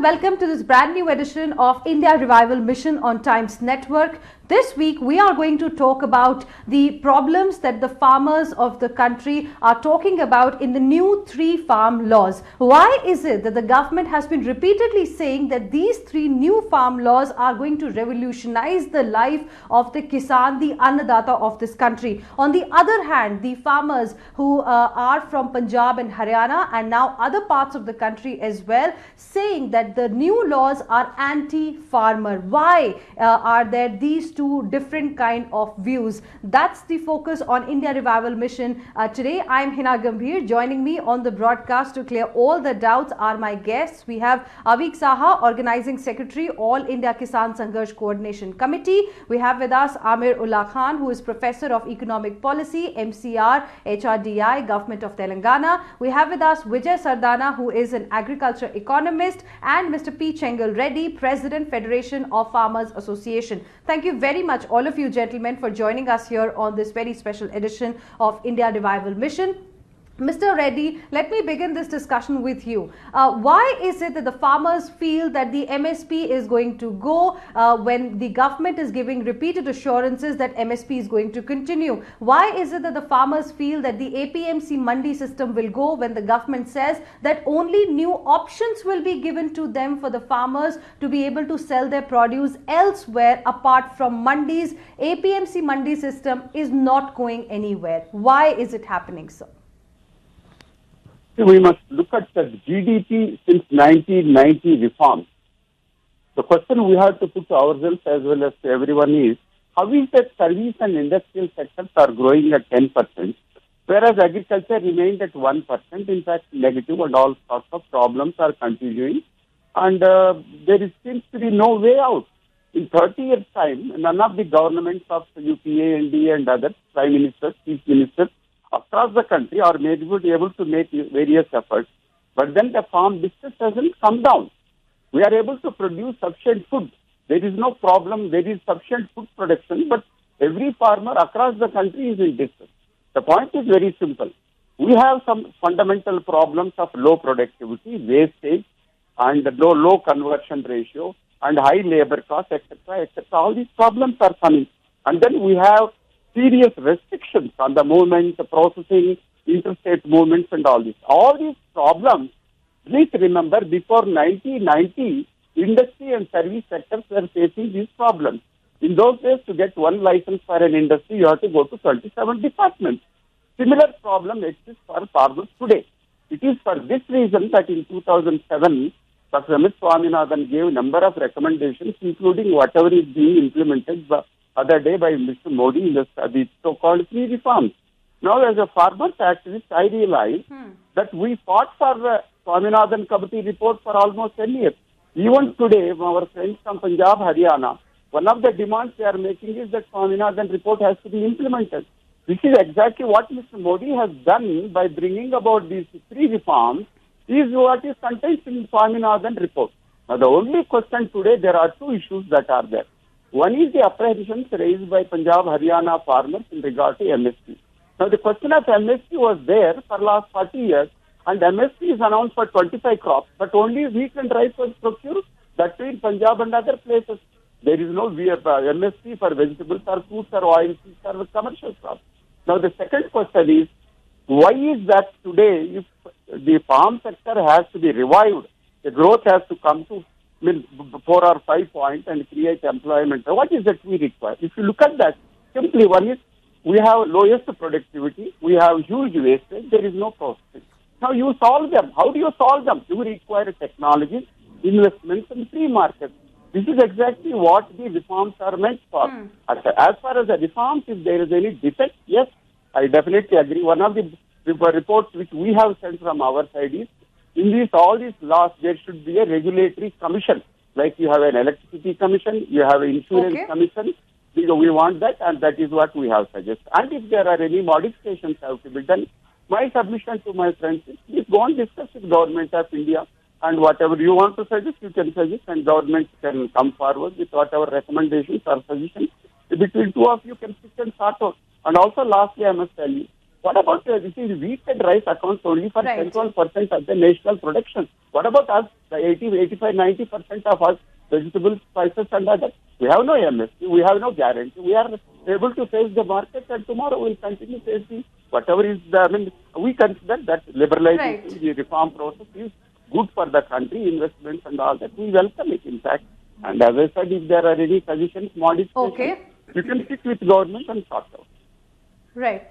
and welcome to this brand new edition of India Revival Mission on Times Network. This week we are going to talk about the problems that the farmers of the country are talking about in the new 3 farm laws. Why is it that the government has been repeatedly saying that these 3 new farm laws are going to revolutionize the life of the Kisan, the Annadata of this country? On the other hand, the farmers who are from Punjab and Haryana and now other parts of the country as well, saying that the new laws are anti-farmer. Why are there these two different kind of views? That's the focus on India Revival Mission. Today I am Hina Gambhir. Joining me on the broadcast to clear all the doubts are my guests. We have Avik Saha, Organizing Secretary, All India Kisan Sangharsh Coordination Committee. We have with us Amir Ullah Khan, who is Professor of Economic Policy, MCR, HRDI, Government of Telangana. We have with us Vijay Sardana, who is an agriculture economist, and Mr. P. Chengal Reddy, President, Federation of Farmers Association. Thank you very much, all of you gentlemen, for joining us here on this very special edition of India Revival Mission. Mr. Reddy, let me begin this discussion with you. Why is it that the farmers feel that the MSP is going to go when the government is giving repeated assurances that MSP is going to continue? Why is it that the farmers feel that the APMC Mandi system will go when the government says that only new options will be given to them for the farmers to be able to sell their produce elsewhere apart from Mandis? APMC Mandi system is not going anywhere. Why is it happening, sir? We must look at the GDP since 1990 reforms. The question we have to put to ourselves as well as to everyone is, how is that service and industrial sectors are growing at 10%, whereas agriculture remained at 1%, in fact negative, and all sorts of problems are continuing, and seems to be no way out. In 30 years' time, none of the governments of UPA, NDA and others, Prime Ministers, Chief Ministers, across the are able to make various efforts, but then the farm business doesn't come down. We are able to produce sufficient food. There is no problem. There is sufficient food production, but every farmer across the country is in distress. The point is very simple. We have some fundamental problems of low productivity, wastage, and low conversion ratio, and high labor costs, etc., etc. All these problems are coming. And then we have serious restrictions on the movement, the processing, interstate movements and all this. All these problems, please remember, before 1990, industry and service sectors were facing these problems. In those days, to get one license for an industry, you have to go to 27 departments. Similar problem exists for farmers today. It is for this reason that in 2007, Dr. Amit Swaminathan gave a number of recommendations, including whatever is being implemented other day by Mr. Modi in the so-called 3 reforms. Now, as a farmers activist, I realize that we fought for the Swaminathan Committee report for almost 10 years. Even today, our friends from Punjab, Haryana, one of the demands they are making is that Swaminathan report has to be implemented. This is exactly what Mr. Modi has done by bringing about these 3 reforms, is what is contained in Swaminathan report. Now, the only question today, there are 2 issues that are there. One is the apprehensions raised by Punjab, Haryana farmers in regard to MSP. Now, the question of MSP was there for the last 40 years, and MSP is announced for 25 crops, but only wheat and rice was procured, that too in Punjab and other places. There is no MSP for vegetables or fruits or oilseeds or commercial crops. Now, the second question is, why is that today, if the farm sector has to be revived, the growth has to come to 4 or 5 points and create employment? What is that we require? If you look at that, simply one is we have lowest productivity, we have huge wastage, there is no processing. Now you solve them. How do you solve them? You require technology, investments and free markets. This is exactly what the reforms are meant for. As far as the reforms, if there is any defect, yes, I definitely agree. One of the reports which we have sent from our side is, in all these laws, there should be a regulatory commission. Like you have an electricity commission, you have an insurance commission. We want that, and that is what we have suggested. And if there are any modifications have to be done, my submission to my friends is, please go and discuss with Government of India, and whatever you want to suggest, you can suggest, and government can come forward with whatever recommendations or suggestions. Between 2 of you can sit and sort out. And also, lastly, I must tell you, What about this is wheat and rice accounts only for 10-12% of the national production? What about us, the 85-90% of us, vegetables, spices and others? We have no MSP, we have no guarantee. We are able to face the market, and tomorrow we'll continue to face the whatever is the, I mean, we consider that liberalization, the reform process is good for the country, investments and all that. We welcome it, in fact. And as I said, if there are any suggestions, modifications, you can sit with government and sort out. Right.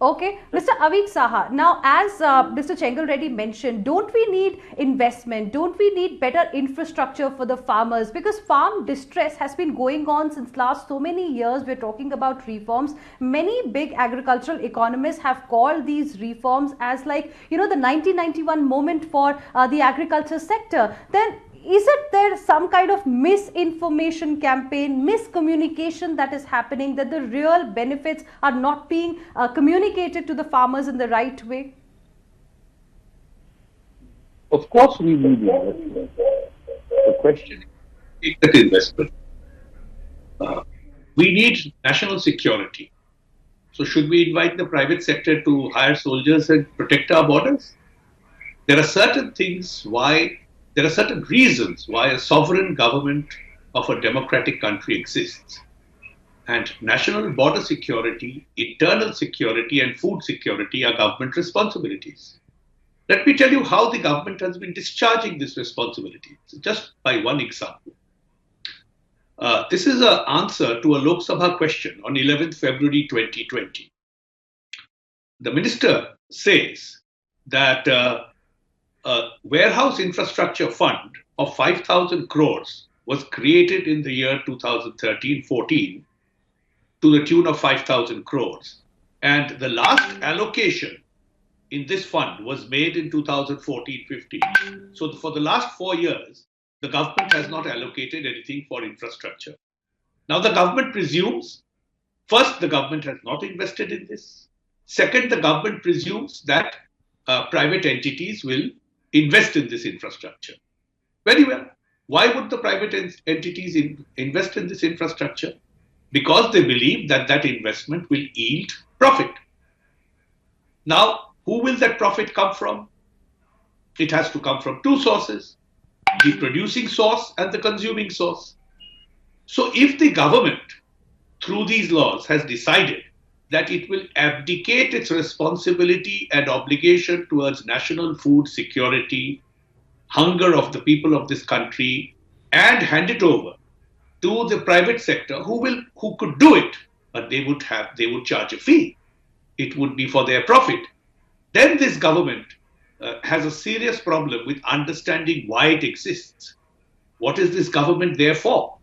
Okay, Mr. Avik Saha, now as Mr. Chengal Reddy mentioned, don't we need investment? Don't we need better infrastructure for the farmers? Because farm distress has been going on since last so many years. We're talking about reforms. Many big agricultural economists have called these reforms as like, you know, the 1991 moment for the agriculture sector. Then isn't there some kind of misinformation campaign, miscommunication that is happening, that the real benefits are not being communicated to the farmers in the right way? Of course we need investment. The question is that investment. We need national security. So should we invite the private sector to hire soldiers and protect our borders? There are certain reasons why a sovereign government of a democratic country exists. And national border security, internal security, and food security are government responsibilities. Let me tell you how the government has been discharging this responsibility, just by one example. This is an answer to a Lok Sabha question on 11th February 2020. The minister says that a warehouse infrastructure fund of 5,000 crores was created in the year 2013-14 to the tune of 5,000 crores. And the last allocation in this fund was made in 2014-15. So for the last 4 years, the government has not allocated anything for infrastructure. Now the government presumes, first, the government has not invested in this. Second, the government presumes that private entities will invest in this infrastructure. Very well. Why would the private entities invest in this infrastructure? Because they believe that that investment will yield profit. Now, who will that profit come from? It has to come from two sources, the producing source and the consuming source. So if the government, through these laws, has decided that it will abdicate its responsibility and obligation towards national food security, hunger of the people of this country, and hand it over to the private sector who could do it, but they would charge a fee. It would be for their profit. Then this government has a serious problem with understanding why it exists. What is this government there for?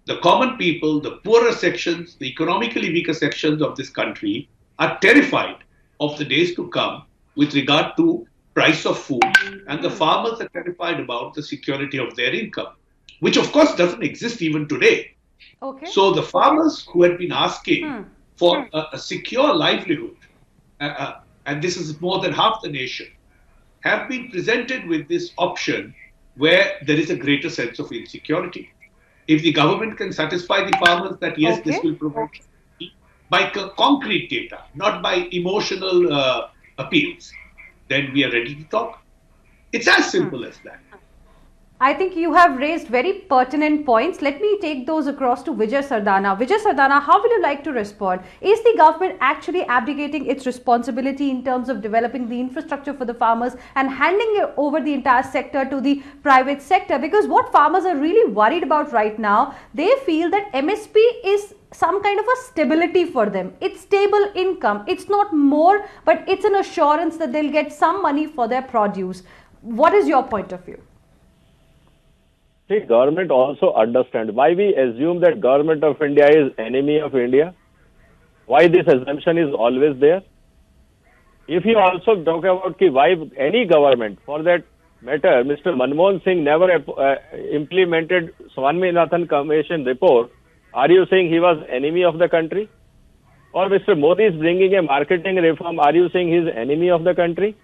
The common people, the poorer sections, the economically weaker sections of this country are terrified of the days to come with regard to price of food, and the farmers are terrified about the security of their income, which of course doesn't exist even today. Okay. So the farmers who had been asking for a secure livelihood, and this is more than half the nation, have been presented with this option where there is a greater sense of insecurity. If the government can satisfy the farmers that yes, this will provide by concrete data, not by emotional appeals, then we are ready to talk. It's as simple as that. I think you have raised very pertinent points. Let me take those across to Vijay Sardana. Vijay Sardana, how will you like to respond? Is the government actually abdicating its responsibility in terms of developing the infrastructure for the farmers and handing over the entire sector to the private sector? Because what farmers are really worried about right now, they feel that MSP is some kind of a stability for them. It's stable income. It's not more, but it's an assurance that they'll get some money for their produce. What is your point of view? See, government also understand why we assume that government of India is enemy of India. Why this assumption is always there. If you also talk about why any government, for that matter, Mr. Manmohan Singh never implemented Swaminathan Commission report, are you saying he was enemy of the country? Or Mr. Modi is bringing a marketing reform, are you saying he is enemy of the country?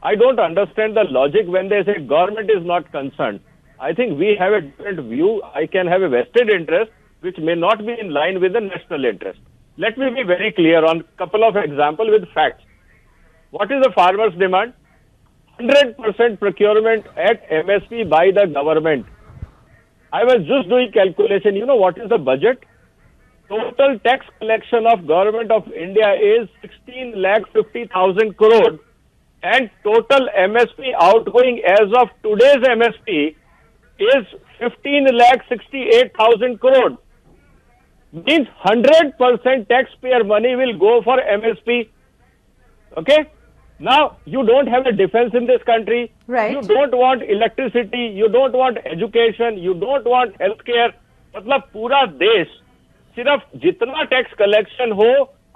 I don't understand the logic when they say government is not concerned. I think we have a different view. I can have a vested interest which may not be in line with the national interest. Let me be very clear on a couple of examples with facts. What is the farmer's demand? 100% procurement at MSP by the government. I was just doing calculation. You know what is the budget? Total tax collection of Government of India is 16,50,000 crore, and total MSP outgoing as of today's MSP is 15,68,000 crore. Means 100% taxpayer money will go for MSP. Okay? Now, you don't have a defense in this country. Right. You don't want electricity. You don't want education. You don't want healthcare. मतलब पूरा देश सिर्फ जितना tax collection हो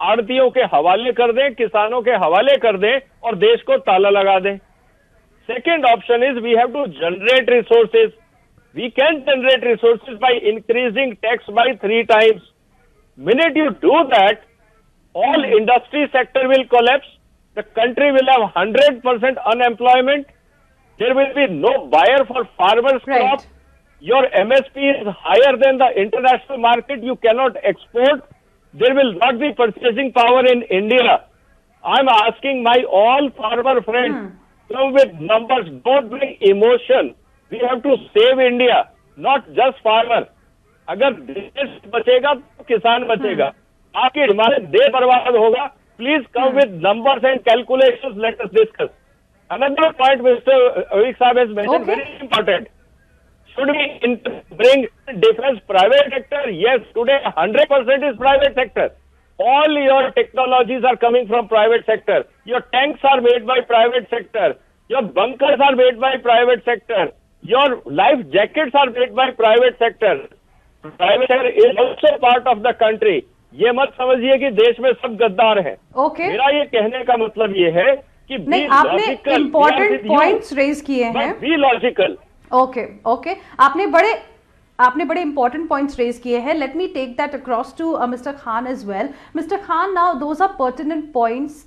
आड़तियों के हवाले कर दें, किसानों के हवाले कर दें और देश को ताला लगा दें. Second option is we have to generate resources. We can generate resources by increasing tax by 3 times. Minute you do that, all industry sector will collapse. The country will have 100% unemployment. There will be no buyer for farmers' crop. Your MSP is higher than the international market. You cannot export. There will not be purchasing power in India. I'm asking my all farmer friends, come with numbers. Don't bring emotion. We have to save India, not just farmer. अगर देश बचेगा तो किसान बचेगा. आपकी हमारे देश बर्बाद होगा. Please come with numbers and calculations. Let us discuss. Another point Mr. Avik Saab has mentioned, very important. Should we bring defense private sector? Yes, today 100% is private sector. All your technologies are coming from private sector. Your tanks are made by private sector. Your bunkers are made by private sector. Your life jackets are made by private sector. Private sector is also part of the country. ये मत समझिए कि देश में सब गद्दार हैं. मेरा ये कहने का मतलब ये है कि नहीं, आपने इम्पोर्टेंट पॉइंट्स रेज किए हैं. Be logical. ओके आपने बड़े इंपॉर्टेंट पॉइंट्स रेज किए हैं. Let me take that across to mister Khan as well. Mister Khan, now those are pertinent points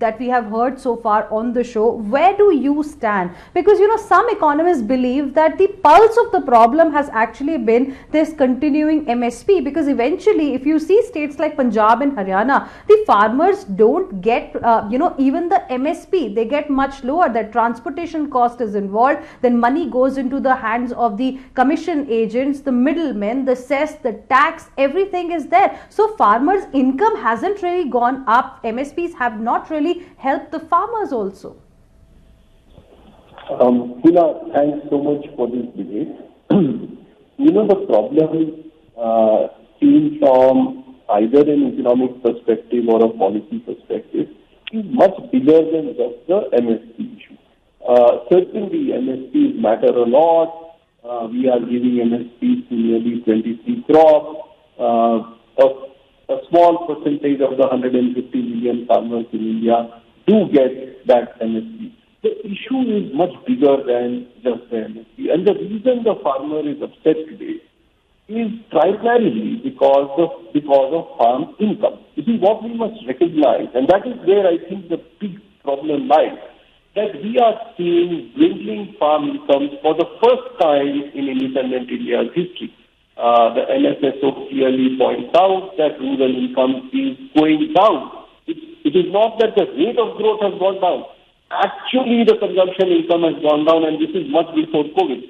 that we have heard so far on the show. Where do you stand? Because some economists believe that the pulse of the problem has actually been this continuing MSP, because eventually if you see states like Punjab and Haryana, the farmers don't get even the MSP. They get much lower. That transportation cost is involved, then money goes into the hands of the commission agents, the middlemen, the cess, the tax, everything is there. So farmers' income hasn't really gone up. MSPs have not really helped the farmers also. Hina, thanks so much for this debate. The problem seen from either an economic perspective or a policy perspective is much bigger than just the MSP issue. Certainly MSPs matter a lot. We are giving MSPs to nearly 23 crops. A small percentage of the 150 million farmers in India do get that MSP. The issue is much bigger than just the MSP. And the reason the farmer is upset today is primarily because of farm income. This is what we must recognize. And that is where I think the big problem lies. That we are seeing dwindling farm incomes for the first time in independent India's history. The NFSO clearly points out that rural income is going down. It is not that the rate of growth has gone down. Actually, the consumption income has gone down, and this is much before COVID.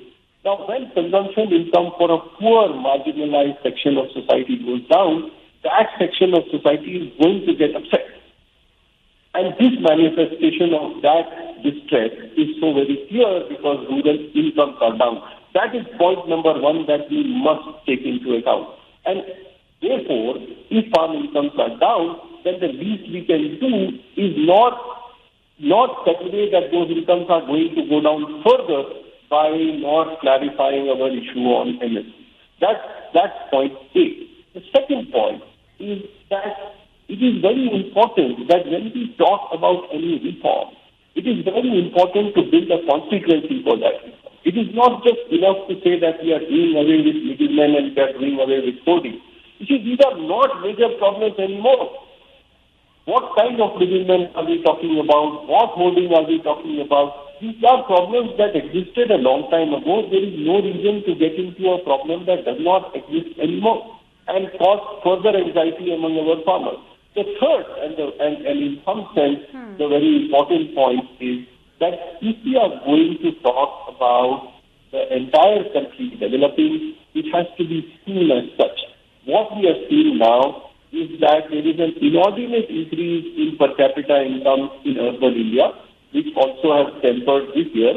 Now, when consumption income for a poor, marginalized section of society goes down, that section of society is going to get upset. And this manifestation of that distress is so very clear because rural incomes are down. That is point number one that we must take into account. And therefore, if farm incomes are down, then the least we can do is not speculate that those incomes are going to go down further by not clarifying our issue on MSP. That's point A. The second point is that it is very important that when we talk about any reform, it is very important to build a constituency for that reform. It is not just enough to say that we are doing away with middlemen and we are doing away with hoarding. You see, these are not major problems anymore. What kind of middlemen are we talking about? What hoarding are we talking about? These are problems that existed a long time ago. There is no reason to get into a problem that does not exist anymore. and cause further anxiety among our farmers. The third, and in some sense, the very important point is that if we are going to talk about the entire country developing, it has to be seen as such. What we are seeing now is that there is an inordinate increase in per capita income in urban India, which also has tempered this year,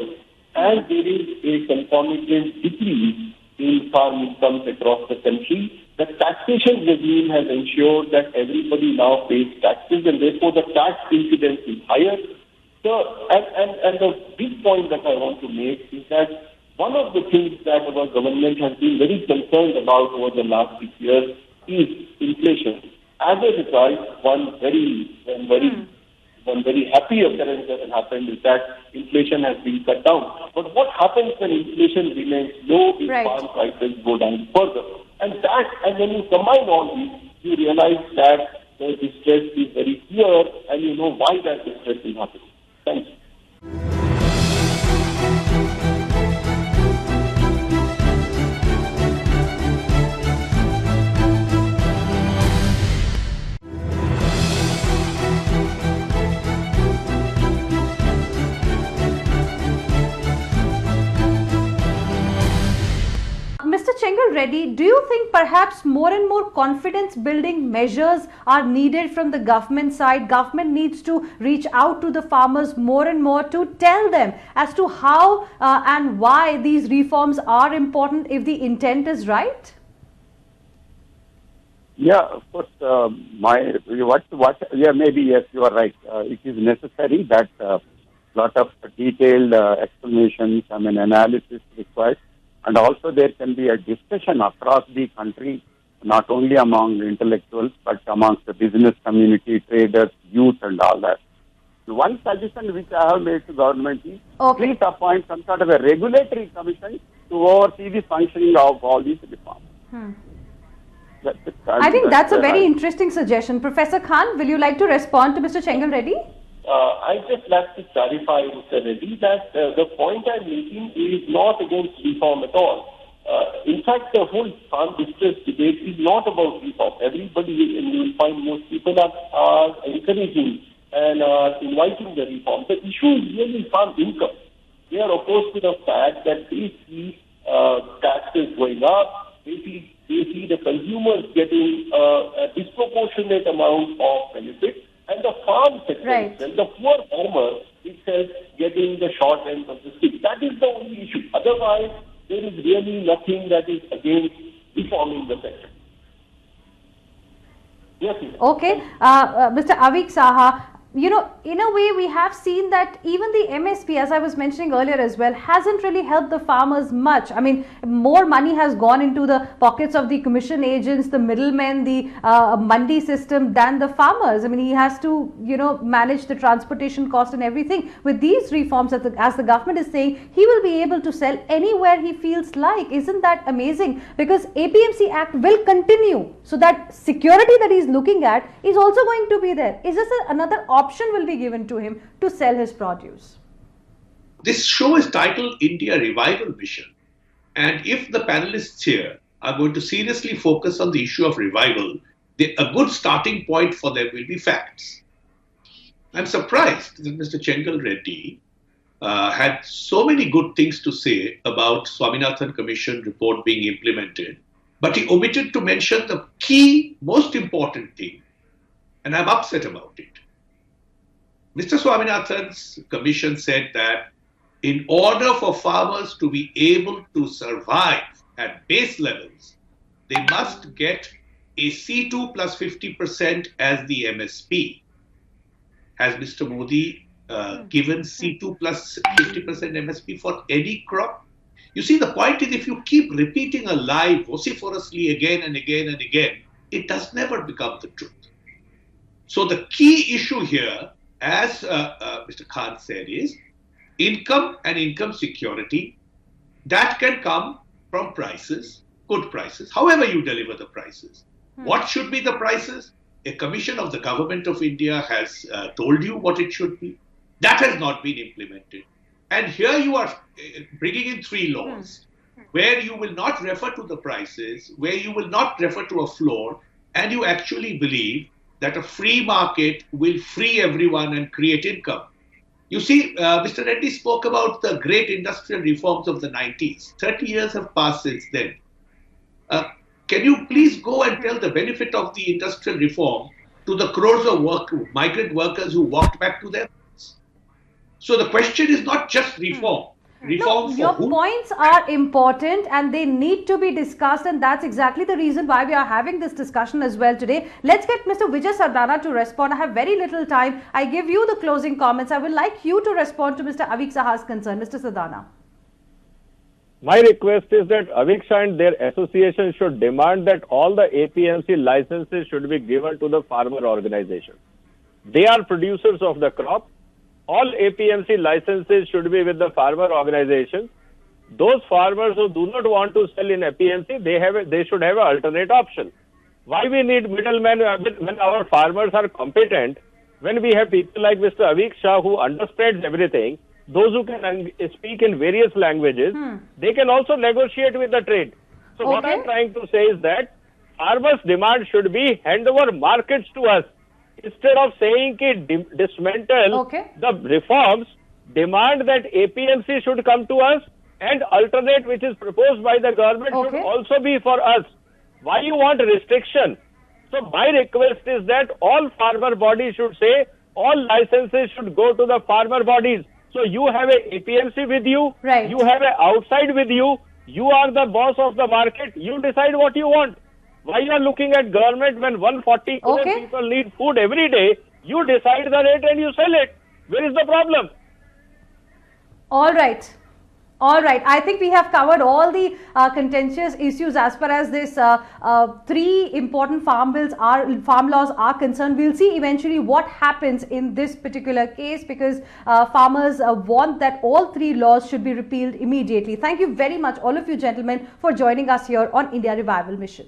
and there is a concomitant decrease in farm incomes across the country. The taxation regime has ensured that everybody now pays taxes, and therefore the tax incidence is higher. So, and the big point that I want to make is that one of the things that our government has been very concerned about over the last 6 years is inflation. As a result, one very happy occurrence that has happened is that inflation has been cut down. But what happens when inflation remains low if farm prices go down further? And when you combine all these, you realize that the distress is very clear, and you know why that distress is happening. Thank you. Mr. Chengal Reddy, do you think perhaps more and more confidence building measures are needed from the government side? Government needs to reach out to the farmers more and more to tell them as to how and why these reforms are important if the intent is right? Yeah, of course. Maybe yes, you are right. It is necessary that lot of detailed explanations, analysis required. And also there can be a discussion across the country, not only among intellectuals, but amongst the business community, traders, youth and all that. One suggestion which I have made to government is please appoint some sort of a regulatory commission to oversee the functioning of all these reforms. I think that's a very interesting suggestion. Professor Khan, will you like to respond to Mr. Chengal Reddy? I just like to clarify, Mr. Reddy, that the point I'm making is not against reform at all. In fact, the whole farm distress debate is not about reform. Everybody, and you will find most people are encouraging and are inviting the reform. The issue is really farm income. They are opposed to the fact that they see taxes going up, they see the consumers getting a disproportionate amount of benefit, and the farm sector itself, the poor farmer itself getting the short end of the stick. That is the only issue. Otherwise, there is really nothing that is against reforming the sector. Yes, okay. Mr. Avik Saha, you know, in a way we have seen that even the MSP, as I was mentioning earlier as well, hasn't really helped the farmers much. I mean, more money has gone into the pockets of the commission agents, the middlemen, the mandi system than the farmers. I mean, he has to, manage the transportation cost and everything. With these reforms, as the government is saying, he will be able to sell anywhere he feels like. Isn't that amazing? Because APMC Act will continue. So that security that he's looking at is also going to be there. Is this another option will be given to him to sell his produce? This show is titled India Revival Mission. And if the panelists here are going to seriously focus on the issue of revival, a good starting point for them will be facts. I'm surprised that Mr. Chengal Reddy had so many good things to say about Swaminathan Commission report being implemented, but he omitted to mention the key, most important thing, and I'm upset about it. Mr. Swaminathan's commission said that in order for farmers to be able to survive at base levels, they must get a C2 plus 50% as the MSP. Has Mr. Modi given C2 plus 50% MSP for any crop? You see, the point is, if you keep repeating a lie vociferously again and again and again, it does never become the truth. So the key issue here, as Mr. Khan said, is income and income security. That can come from prices, good prices, however you deliver the prices. What should be the prices? A commission of the government of India has told you what it should be. That has not been implemented. And here you are bringing in 3 laws. where you will not refer to the prices, where you will not refer to a floor, and you actually believe that a free market will free everyone and create income. You see, Mr. Reddy spoke about the great industrial reforms of the 90s. 30 years have passed since then. Can you please go and tell the benefit of the industrial reform to the crores of migrant workers who walked back to their homes? So the question is not just reform. No, your points are important and they need to be discussed, and that's exactly the reason why we are having this discussion as well today. Let's get Mr. Vijay Sardana to respond. I have very little time. I give you the closing comments. I would like you to respond to Mr. Avik Saha's concern. Mr. Sardana. My request is that Avik Shah and their association should demand that all the APMC licenses should be given to the farmer organizations. They are producers of the crop. All APMC licenses should be with the farmer organizations. Those farmers who do not want to sell in APMC, they should have an alternate option. Why we need middlemen when our farmers are competent, when we have people like Mr. Avik Shah who understands everything, those who can speak in various languages, they can also negotiate with the trade. So what I'm trying to say is that farmers' demand should be hand over markets to us. Instead of saying dismantle the reforms, demand that APMC should come to us, and alternate which is proposed by the government should also be for us. Why you want restriction? So my request is that all farmer bodies should say all licenses should go to the farmer bodies. So you have a APMC with you, you have a outside with you, you are the boss of the market, you decide what you want. Why you are looking at government when 140 crore people need food every day? You decide the rate and you sell it. Where is the problem? All right. All right. I think we have covered all the contentious issues as far as this three important farm laws are concerned. We'll see eventually what happens in this particular case, because farmers want that all three laws should be repealed immediately. Thank you very much, all of you gentlemen, for joining us here on India Revival Mission.